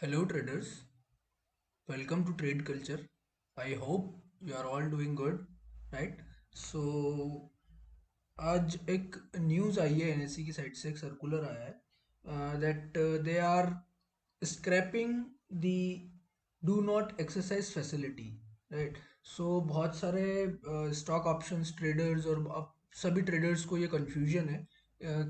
Hello traders, welcome to Trade Culture. I hope you are all doing good, right? So आज एक news आई है NSC की side से एक सर्कुलर आया है that they are scrapping the do not exercise facility, right? So बहुत सारे स्टॉक ऑप्शंस ट्रेडर्स और अब सभी ट्रेडर्स को ये कंफ्यूजन है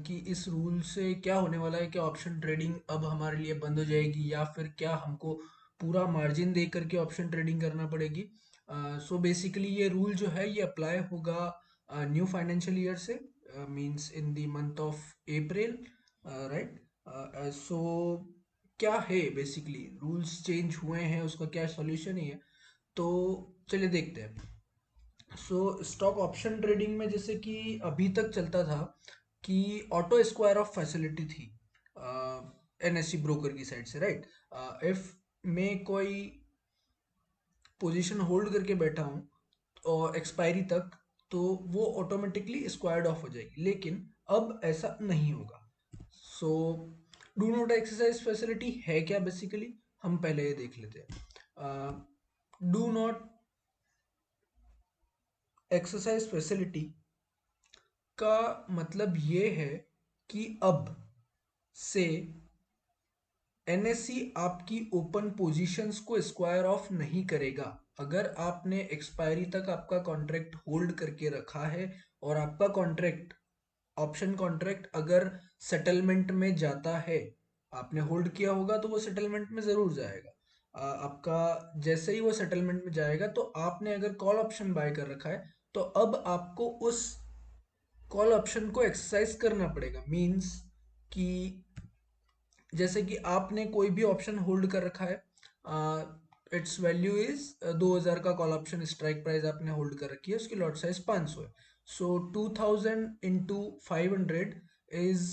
कि इस रूल से क्या होने वाला है, क्या ऑप्शन ट्रेडिंग अब हमारे लिए बंद हो जाएगी या फिर क्या हमको पूरा मार्जिन दे करके ऑप्शन ट्रेडिंग करना पड़ेगी। सो बेसिकली ये रूल जो है ये अप्लाई होगा न्यू फाइनेंशियल ईयर से, means in the month of April, right? So क्या है बेसिकली रूल्स चेंज हुए हैं, उसका क्या सॉल्यूशन है, तो चलिए देखते हैं। सो स्टॉक ऑप्शन ट्रेडिंग में जैसे कि अभी तक चलता था कि ऑटो स्क्वायर ऑफ फैसिलिटी थी एनएससी ब्रोकर की साइड से, राइट? इफ मैं कोई पोजीशन होल्ड करके बैठा हूँ और एक्सपायरी तक, तो वो ऑटोमेटिकली स्क्वायर्ड ऑफ हो जाएगी, लेकिन अब ऐसा नहीं होगा। So do not exercise facility है क्या बेसिकली, हम पहले ये देख लेते हैं। डू नॉट एक्सरसाइज फैसिलिटी का मतलब ये है कि अब से एनएससी आपकी ओपन पोजीशंस को स्क्वायर ऑफ नहीं करेगा। अगर आपने एक्सपायरी तक आपका कॉन्ट्रैक्ट होल्ड करके रखा है और आपका कॉन्ट्रैक्ट, ऑप्शन कॉन्ट्रैक्ट अगर सेटलमेंट में जाता है, आपने होल्ड किया होगा तो वो सेटलमेंट में ज़रूर जाएगा। आपका जैसे ही वो सेटलमेंट में जाएगा, तो आपने अगर कॉल ऑप्शन बाय कर रखा है, तो अब आपको उस कॉल ऑप्शन को एक्सरसाइज करना पड़ेगा। मीन्स कि जैसे कि आपने कोई भी ऑप्शन होल्ड कर रखा है, इट्स वैल्यू इज 2000 का कॉल ऑप्शन स्ट्राइक प्राइस आपने होल्ड कर रखी है, उसकी लॉट साइज 500 है। सो 2000 into 500 is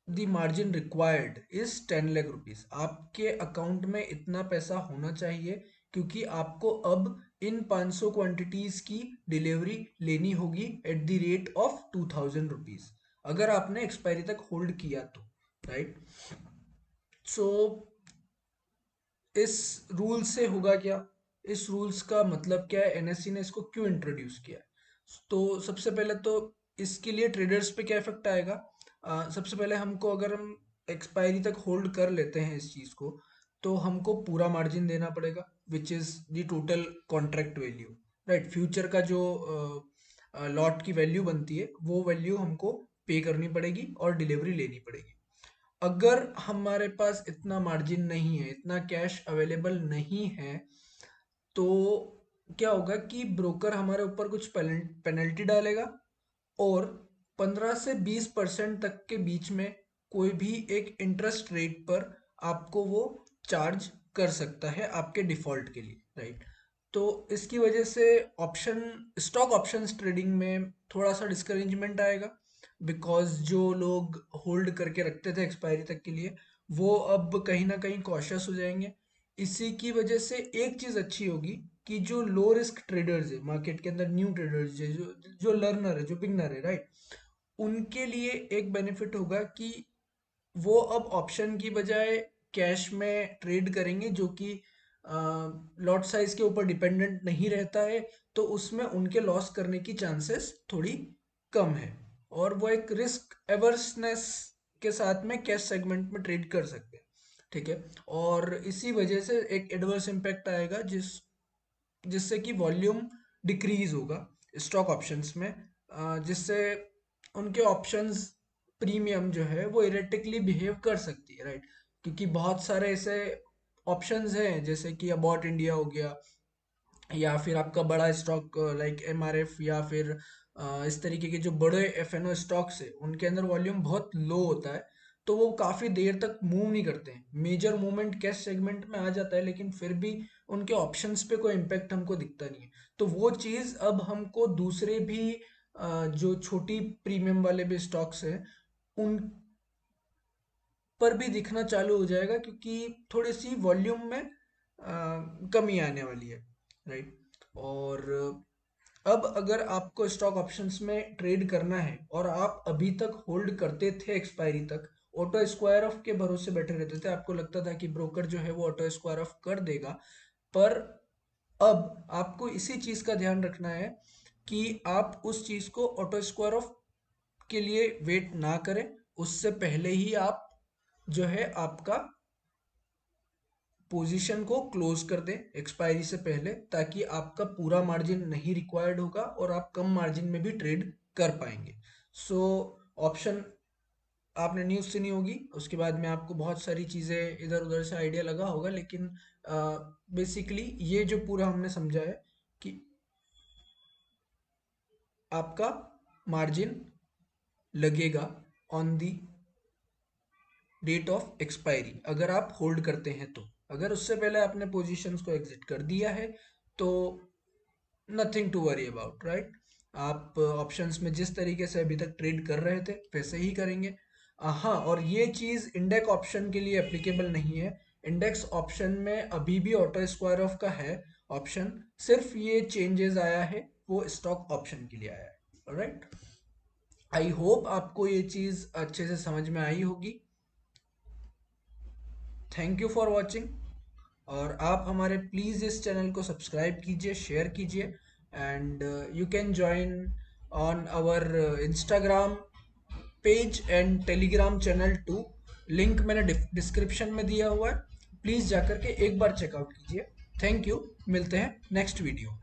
the margin required is 10 lakh rupees. आपके अकाउंट में इतना पैसा होना चाहिए, क्योंकि आपको अब इन 500 क्वांटिटीज की डिलीवरी लेनी होगी at the rate of 2000 rupees, अगर आपने एक्सपायरी तक होल्ड किया तो, राइट? सो इस रूल से होगा क्या, इस रूल्स का मतलब क्या है, एनएससी ने इसको क्यों इंट्रोड्यूस किया है? तो सबसे पहले तो इसके लिए ट्रेडर्स पे क्या इफेक्ट आएगा। सबसे पहले हमको, अगर हम एक्सपायरी तक होल्ड कर लेते हैं इस चीज को, तो हमको पूरा मार्जिन देना पड़ेगा, which is the total contract value, right? Future का जो लॉट की वैल्यू बनती है, वो वैल्यू हमको पे करनी पड़ेगी और डिलीवरी लेनी पड़ेगी। अगर हमारे पास इतना मार्जिन नहीं है, इतना कैश अवेलेबल नहीं है, तो क्या होगा कि ब्रोकर हमारे ऊपर कुछ पेनल्टी डालेगा, और 15 से 20% तक के बीच में कोई भी एक इंटरेस्ट रेट पर आपको वो चार्ज कर सकता है आपके डिफॉल्ट के लिए, राइट? तो इसकी वजह से ऑप्शन स्टॉक ऑप्शंस ट्रेडिंग में थोड़ा सा डिस्करेजमेंट आएगा, बिकॉज जो लोग होल्ड करके रखते थे एक्सपायरी तक के लिए, वो अब कहीं ना कहीं कॉशियस हो जाएंगे। इसी की वजह से एक चीज़ अच्छी होगी कि जो लो रिस्क ट्रेडर्स है मार्केट के अंदर, न्यू ट्रेडर्स है, जो जो लर्नर है, जो बिगनर है, राइट? उनके लिए एक बेनिफिट होगा कि वो अब ऑप्शन की बजाय कैश में ट्रेड करेंगे, जो कि लॉट साइज के ऊपर डिपेंडेंट नहीं रहता है, तो उसमें उनके लॉस करने की चांसेस थोड़ी कम है, और वो एक रिस्क एवर्सनेस के साथ में कैश सेगमेंट में ट्रेड कर सकते हैं, ठीक है? और इसी वजह से एक एडवर्स इम्पैक्ट आएगा, जिससे कि वॉल्यूम डिक्रीज होगा स्टॉक ऑप्शंस में, जिससे उनके ऑप्शंस प्रीमियम जो है वो इरेटिकली बिहेव कर सकती है, राइट? क्योंकि बहुत सारे ऐसे ऑप्शंस हैं, जैसे कि अबाउट इंडिया हो गया, या फिर आपका बड़ा स्टॉक लाइक एमआरएफ, या फिर इस तरीके के जो बड़े एफएनओ स्टॉक्स है, उनके अंदर वॉल्यूम बहुत लो होता है, तो वो काफ़ी देर तक मूव नहीं करते हैं। मेजर मूवमेंट कैश सेगमेंट में आ जाता है, लेकिन फिर भी उनके ऑप्शंस पे कोई इम्पेक्ट हमको दिखता नहीं है। तो वो चीज़ अब हमको दूसरे भी जो छोटी प्रीमियम वाले भी स्टॉक्स हैं, उन पर भी दिखना चालू हो जाएगा, क्योंकि थोड़ी सी वॉल्यूम में कमी आने वाली है, राइट? और अब अगर आपको स्टॉक ऑप्शंस में ट्रेड करना है और आप अभी तक होल्ड करते थे एक्सपायरी तक, ऑटो स्क्वायर ऑफ के भरोसे बैठे रहते थे, आपको लगता था कि ब्रोकर जो है वो ऑटो स्क्वायर ऑफ कर देगा। पर अब आपको इसी चीज का ध्यान रखना है कि आप उस चीज को ऑटो स्क्वायर ऑफ के लिए वेट ना करें, उससे पहले ही आप जो है आपका पोजीशन को क्लोज कर दें एक्सपायरी से पहले, ताकि आपका पूरा मार्जिन नहीं रिक्वायर्ड होगा और आप कम मार्जिन में भी ट्रेड कर पाएंगे। सो ऑप्शन आपने न्यूज़ सुनी होगी, उसके बाद में आपको बहुत सारी चीज़ें इधर उधर से आइडिया लगा होगा, लेकिन बेसिकली ये जो पूरा हमने समझा है कि आपका मार्जिन लगेगा on the date of expiry अगर आप होल्ड करते हैं तो। अगर उससे पहले आपने पोजीशंस को एग्जिट कर दिया है तो nothing to worry about, right. आप ऑप्शंस में जिस तरीके से अभी तक ट्रेड कर रहे थे वैसे ही करेंगे। हाँ, और ये चीज़ इंडेक्स ऑप्शन के लिए एप्लीकेबल नहीं है। इंडेक्स ऑप्शन में अभी भी ऑटो स्क्वायर ऑफ का है ऑप्शन, सिर्फ ये चेंजेस आया है वो स्टॉक ऑप्शन के लिए आया है, राइट। आई होप आपको ये चीज़ अच्छे से समझ में आई होगी। Thank you for watching. और आप हमारे प्लीज़ इस चैनल को सब्सक्राइब कीजिए, शेयर कीजिए, and you can join on our Instagram page and Telegram channel too. Link मैंने डिस्क्रिप्शन में दिया हुआ है, प्लीज़ जाकर के एक बार चेकआउट कीजिए। थैंक यू, मिलते हैं नेक्स्ट वीडियो।